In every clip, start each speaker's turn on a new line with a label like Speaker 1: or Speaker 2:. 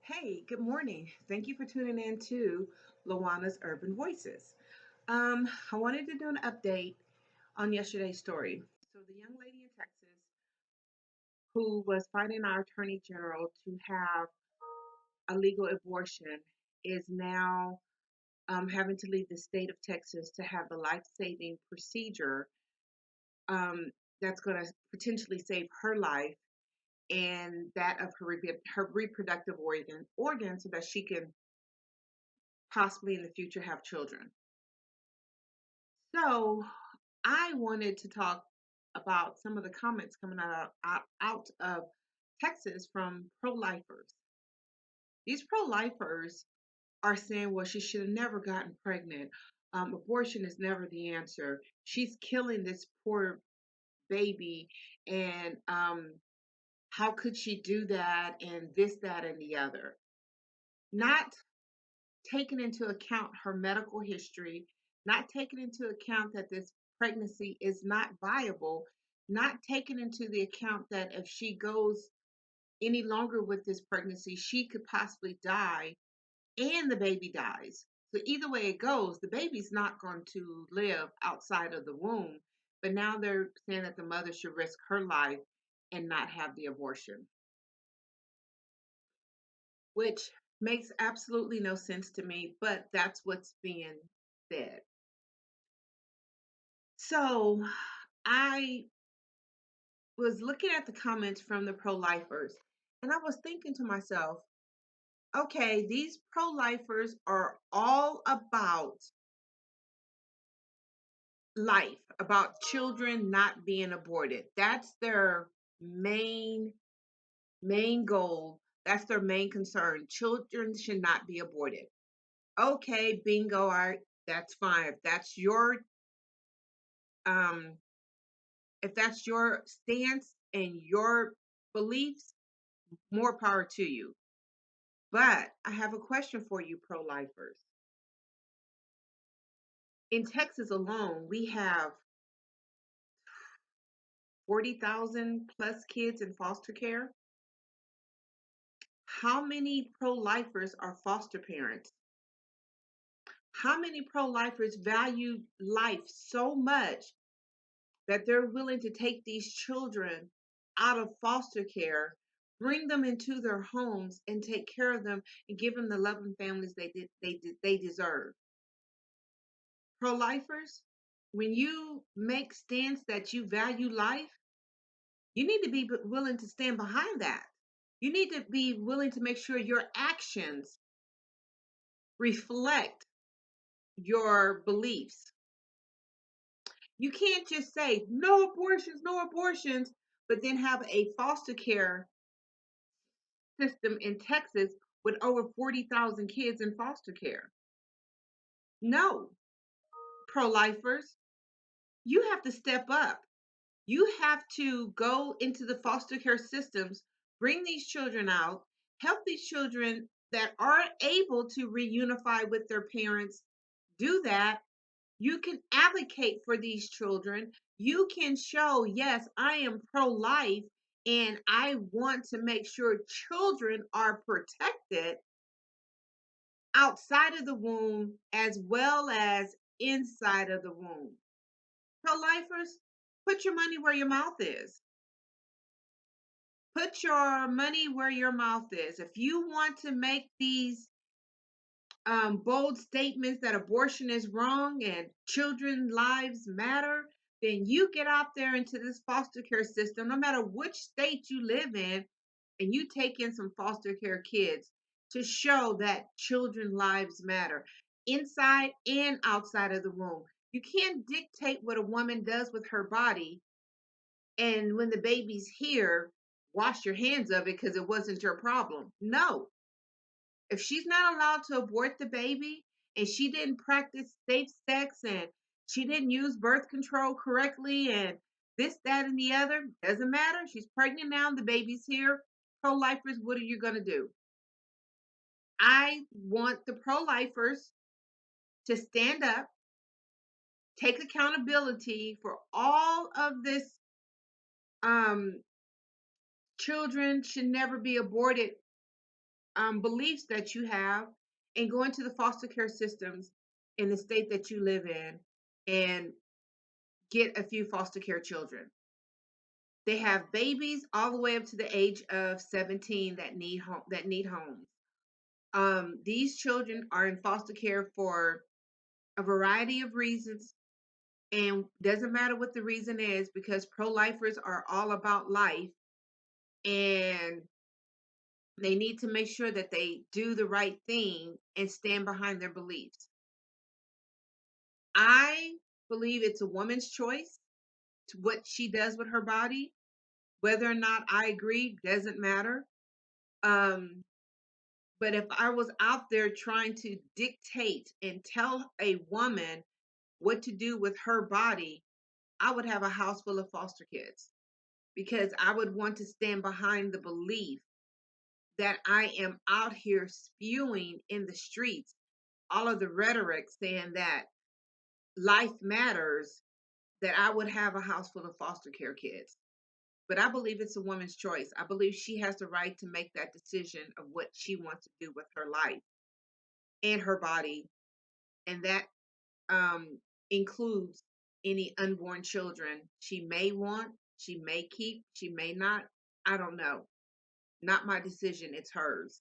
Speaker 1: Hey, good morning. Thank you for tuning in to Lawana's Urban Voices. I wanted to do an update on yesterday's story. So, the young lady in Texas who was fighting our attorney general to have a legal abortion is now having to leave the state of Texas to have the life saving procedure um, that's going to potentially save her life and that of her reproductive organ so that she can possibly in the future have children. So I wanted to talk about some of the comments coming out of Texas from pro-lifers. These pro-lifers are saying, well, she should have never gotten pregnant. Abortion is never the answer. She's killing this poor baby. And how could she do that? And this, that, and the other. Not taking into account her medical history, not taking into account that this pregnancy is not viable, not taking into the account that if she goes any longer with this pregnancy, she could possibly die and the baby dies. So either way it goes, the baby's not going to live outside of the womb. But now they're saying that the mother should risk her life and not have the abortion, which makes absolutely no sense to me, but that's what's being said. So I was looking at the comments from the pro lifers and I was thinking to myself, okay, these pro lifers are all about life, about children not being aborted. That's their main main goal. That's their main concern. Children should not be aborted. Okay, bingo, all right, that's fine. Um if that's your stance and your beliefs, more power to you. But I have a question for you, pro lifers. In Texas alone, we have 40,000 plus kids in foster care. How many pro lifers are foster parents? How many pro lifers value life so much that they're willing to take these children out of foster care, bring them into their homes, and take care of them and give them the loving families they deserve? Pro-lifers, when you make stance that you value life, you need to be willing to stand behind that. You need to be willing to make sure your actions reflect your beliefs. You can't just say no abortions, but then have a foster care system in Texas with over 40,000 kids in foster care. No, pro-lifers, you have to step up. You have to go into the foster care systems, bring these children out, help these children that are able to reunify with their parents do that. You can advocate for these children. You can show, yes, I am pro life and I want to make sure children are protected outside of the womb as well as inside of the womb. Pro lifers, put your money where your mouth is. Put your money where your mouth is. If you want to make these bold statements that abortion is wrong and children's lives matter, then you get out there into this foster care system, no matter which state you live in, and you take in some foster care kids to show that children's lives matter inside and outside of the womb. You can't dictate what a woman does with her body, and when the baby's here, wash your hands of it because it wasn't your problem. No, if she's not allowed to abort the baby and she didn't practice safe sex and she didn't use birth control correctly and this, that, and the other, doesn't matter. She's pregnant now, the baby's here. Pro lifers, what are you going to do? I want the pro lifers to stand up, take accountability for all of this. Um, Children should never be aborted beliefs that you have and go into the foster care systems in the state that you live in and get a few foster care children. They have babies all the way up to the age of 17 that need homes. These children are in foster care for a variety of reasons, and doesn't matter what the reason is because pro-lifers are all about life, and they need to make sure that they do the right thing and stand behind their beliefs. I believe it's a woman's choice to what she does with her body. Whether or not I agree doesn't matter. Um, but if I was out there trying to dictate and tell a woman what to do with her body, I would have a house full of foster kids because I would want to stand behind the belief that I am out here spewing in the streets all of the rhetoric saying that life matters, that I would have a house full of foster care kids. But I believe it's a woman's choice. I believe she has the right to make that decision of what she wants to do with her life and her body. And that includes any unborn children she may want, she may keep, she may not. I don't know. Not my decision, it's hers.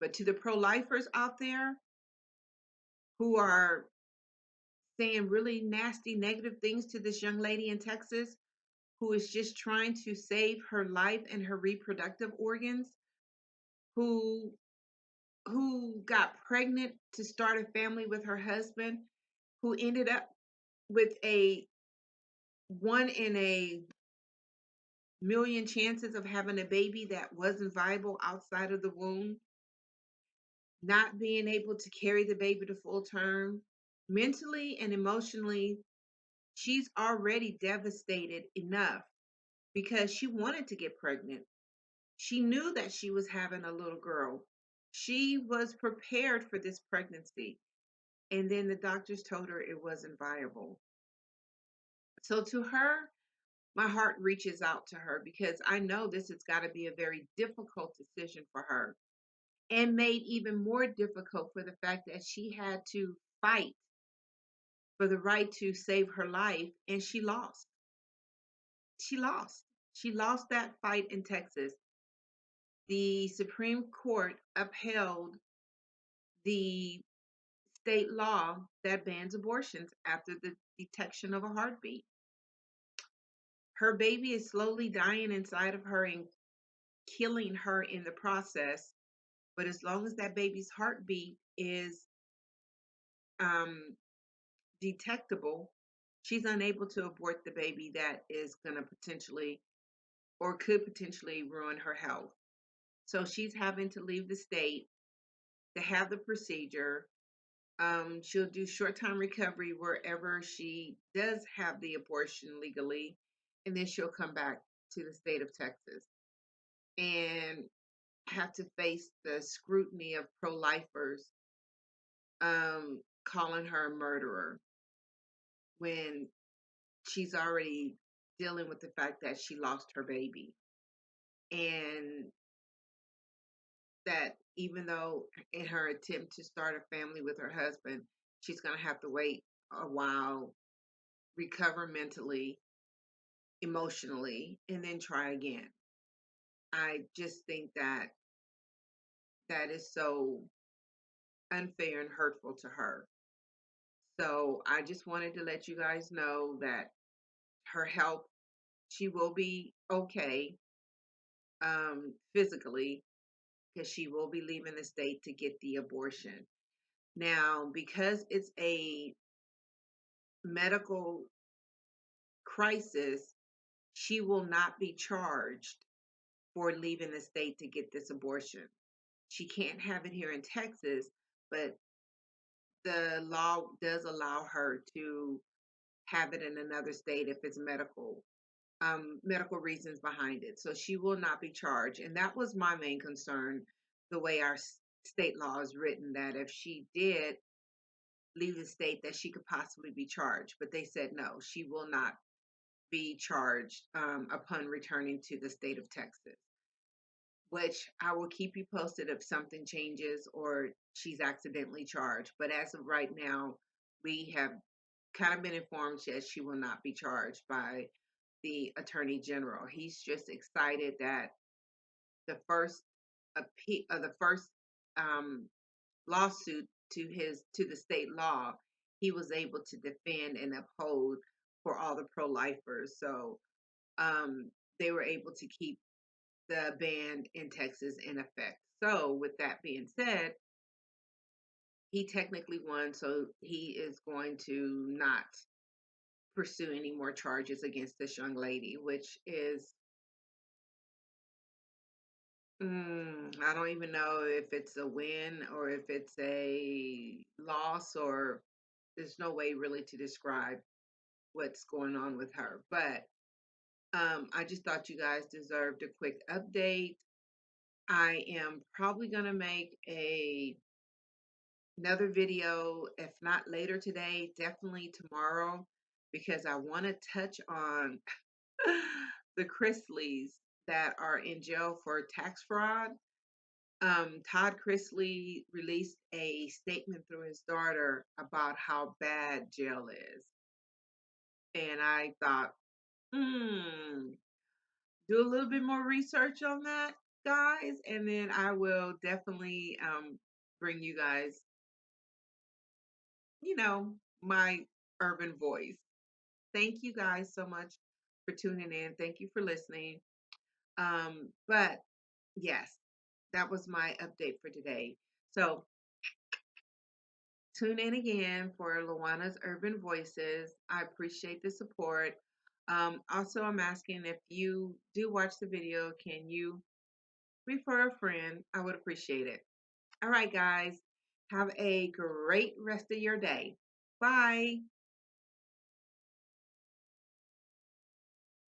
Speaker 1: But to the pro lifers out there who are saying really nasty, negative things to this young lady in Texas who is just trying to save her life and her reproductive organs, who got pregnant to start a family with her husband, who ended up with a 1 in a million chances of having a baby that wasn't viable outside of the womb, not being able to carry the baby to full term. Mentally and emotionally, she's already devastated enough because she wanted to get pregnant. She knew that she was having a little girl. She was prepared for this pregnancy. And then the doctors told her it wasn't viable. So to her, my heart reaches out to her because I know this has got to be a very difficult decision for her, and made even more difficult for the fact that she had to fight for the right to save her life, and she lost. She lost. She lost that fight in Texas. The Supreme Court upheld the state law that bans abortions after the detection of a heartbeat. Her baby is slowly dying inside of her and killing her in the process. But as long as that baby's heartbeat is um, detectable, she's unable to abort the baby that is going to potentially or could potentially ruin her health. So she's having to leave the state to have the procedure. She'll do short time recovery wherever she does have the abortion legally, and then she'll come back to the state of Texas and have to face the scrutiny of pro-lifers calling her a murderer when she's already dealing with the fact that she lost her baby, and that even though in her attempt to start a family with her husband, she's going to have to wait a while, recover mentally, emotionally, and then try again. I just think that that is so unfair and hurtful to her. So I just wanted to let you guys know that her health, she will be okay physically because she will be leaving the state to get the abortion. Now, because it's a medical crisis, she will not be charged for leaving the state to get this abortion. She can't have it here in Texas, but the law does allow her to have it in another state if it's medical reasons behind it. So she will not be charged. And that was my main concern, the way our state law is written, that if she did leave the state, that she could possibly be charged. But they said no, she will not be charged upon returning to the state of Texas. which I will keep you posted if something changes or she's accidentally charged. But as of right now, we have kind of been informed that she will not be charged by the attorney general. He's just excited that the first um, lawsuit to the state law, he was able to defend and uphold for all the pro-lifers. So um, they were able to keep the ban in Texas in effect. So with that being said, he technically won, so he is going to not pursue any more charges against this young lady, which is I don't even know if it's a win or if it's a loss, or there's no way really to describe what's going on with her. But I just thought you guys deserved a quick update. I am probably gonna make another video, if not later today, definitely tomorrow, because I want to touch on the Chrisleys that are in jail for tax fraud. Todd Chrisley released a statement through his daughter about how bad jail is. And I thought, do a little bit more research on that, guys, and then I will definitely bring you guys, my urban voice. Thank you guys so much for tuning in. Thank you for listening. But yes, that was my update for today. So tune in again for Luana's Urban Voices. I appreciate the support. Also, I'm asking if you do watch the video, can you refer a friend? I would appreciate it. All right, guys. Have a great rest of your day. Bye.